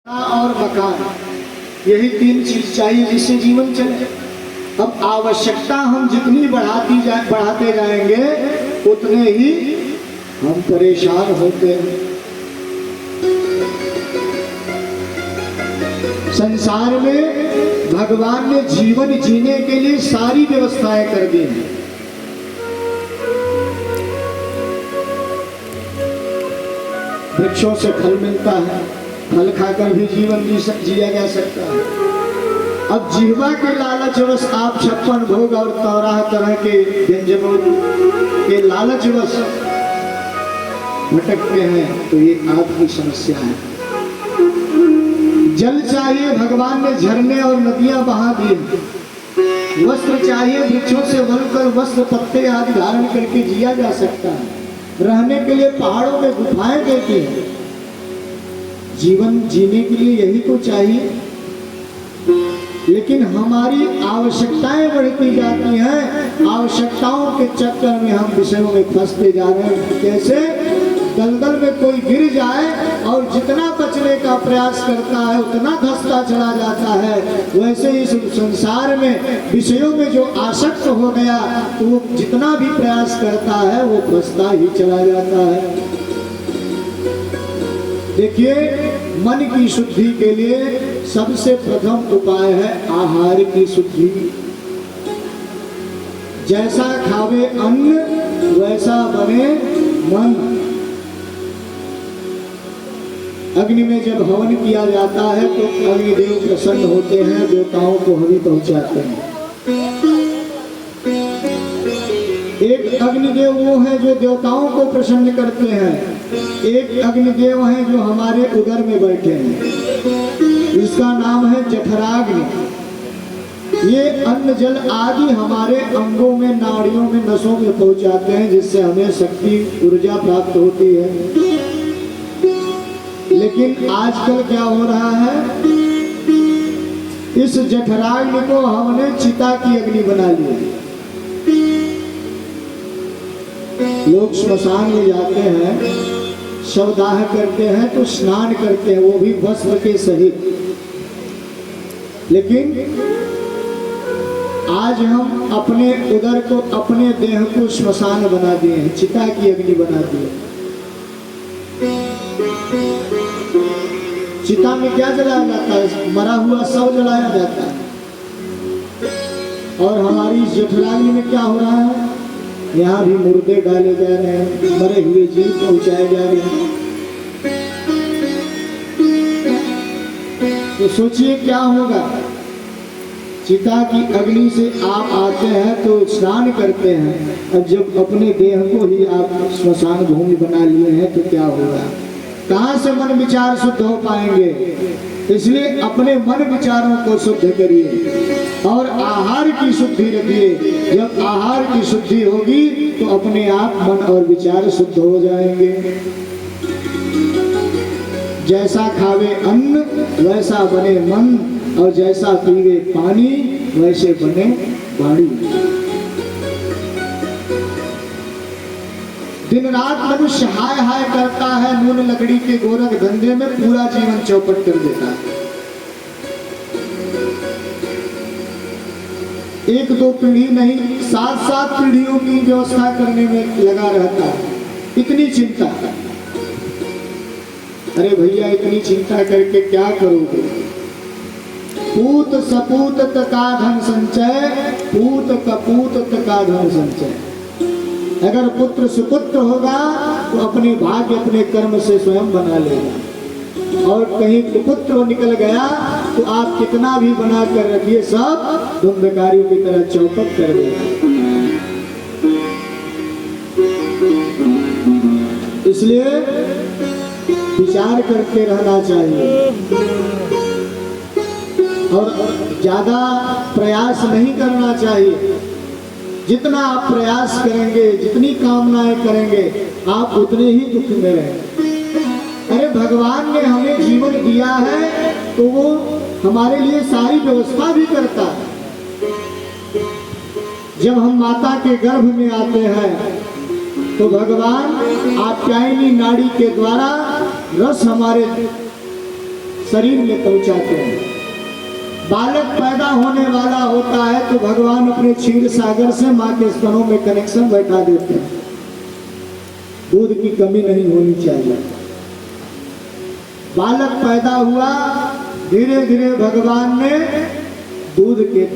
और मकान, यही तीन चीज चाहिए जिससे जीवन चले। अब आवश्यकता हम जितनी बढ़ाते जाएंगे उतने ही हम परेशान होते हैं। संसार में भगवान ने जीवन जीने के लिए सारी व्यवस्थाएं कर दी हैं। वृक्षों से फल मिलता है, फल खाकर भी जीवन जिया जा सकता है। अब जीवा के लालचवश आप 56 भोग और 13 तरह के व्यंजनों के लालचवश भटकते हैं, तो ये आपकी समस्या है। जल चाहिए, भगवान ने झरने और नदियां बहा दी। वस्त्र चाहिए, वृक्षों से बनकर वस्त्र पत्ते आदि धारण करके जिया जा सकता है। रहने के लिए पहाड़ों में गुफाएं देती हैं। जीवन जीने के लिए यही तो चाहिए, लेकिन हमारी आवश्यकताएं बढ़ती जाती हैं। आवश्यकताओं के चक्कर में हम विषयों में फंसते जा रहे हैं। कैसे? दलदल में कोई गिर जाए और जितना बचने का प्रयास करता है उतना धंसता चला जाता है। वैसे इस संसार में विषयों में जो आसक्त हो गया तो वो जितना भी प्रयास करता है वो फंसता ही चला जाता है। देखिए, मन की शुद्धि के लिए सबसे प्रथम उपाय है आहार की शुद्धि। जैसा खावे अन्न वैसा बने मन। अग्नि में जब हवन किया जाता है तो अग्निदेव प्रसन्न होते हैं, देवताओं को हवि पहुंचाते हैं। एक अग्निदेव वो है जो देवताओं को प्रसन्न करते हैं, एक अग्निदेव है जो हमारे उदर में बैठे हैं। इसका नाम है जठराग्नि। ये अन्न जल आदि हमारे अंगों में, नाड़ियों में, नसों में पहुंचाते हैं, जिससे हमें शक्ति ऊर्जा प्राप्त होती है। लेकिन आजकल क्या हो रहा है, इस जठराग्नि को हमने चिता की अग्नि बना लिया। लोग श्मशान में जाते हैं, शवदाह करते हैं तो स्नान करते हैं, वो भी भस्म के सहित। लेकिन आज हम अपने उदर को, अपने देह को श्मशान बना दिए हैं, चिता की अग्नि बना दिए। चिता में क्या जलाया जाता है? मरा हुआ शव जलाया जाता है। और हमारी जठराग्नि में क्या हो रहा है? यहाँ भी मुर्दे डाले जा रहे हैं, मरे हुए जीव पहुंचाए जा रहे हैं। तो सोचिए क्या होगा। चिता की अग्नि से आप आते हैं तो स्नान करते हैं, और जब अपने देह को ही आप श्मशान भूमि बना लिए हैं तो क्या होगा? कहाँ से मन विचार शुद्ध हो पाएंगे? इसलिए अपने मन विचारों को शुद्ध करिए और आहार की शुद्धि रखिए। जब आहार की शुद्धि होगी तो अपने आप मन और विचार शुद्ध हो जाएंगे। जैसा खावे अन्न वैसा बने मन, और जैसा पीवे पानी वैसे बने वाणी। दिन रात मनुष्य हाय हाय करता है, नून लकड़ी के गोरख धंधे में पूरा जीवन चौपट कर देता है। एक दो पीढ़ी नहीं, 7-7 पीढ़ियों की व्यवस्था करने में लगा रहता है। इतनी चिंता। अरे भैया, इतनी चिंता करके क्या करोगे? पूत सपूत का धन संचय, पूत कपूत का धन संचय। अगर पुत्र सुपुत्र होगा तो अपने भाग्य अपने कर्म से स्वयं बना लेगा, और कहीं कुपुत्र निकल गया तो आप कितना भी बना कर रखिए, सब धुंधकारी की तरह चौपट कर देगा। इसलिए विचार करके रहना चाहिए और ज्यादा प्रयास नहीं करना चाहिए। जितना आप प्रयास करेंगे, जितनी कामनाएं करेंगे, आप उतने ही दुख में रहेंगे। अरे भगवान ने हमें जीवन दिया है तो वो हमारे लिए सारी व्यवस्था भी करता है। जब हम माता के गर्भ में आते हैं तो भगवान आप्यायनी नाड़ी के द्वारा रस हमारे शरीर में पहुंचाते हैं। बालक पैदा होने वाला होता है तो भगवान अपने क्षीर सागर से माँ के स्तनों में कनेक्शन बैठा देते हैं। दूध की कमी नहीं होनी चाहिए। बालक पैदा हुआ, धीरे धीरे भगवान ने दूध के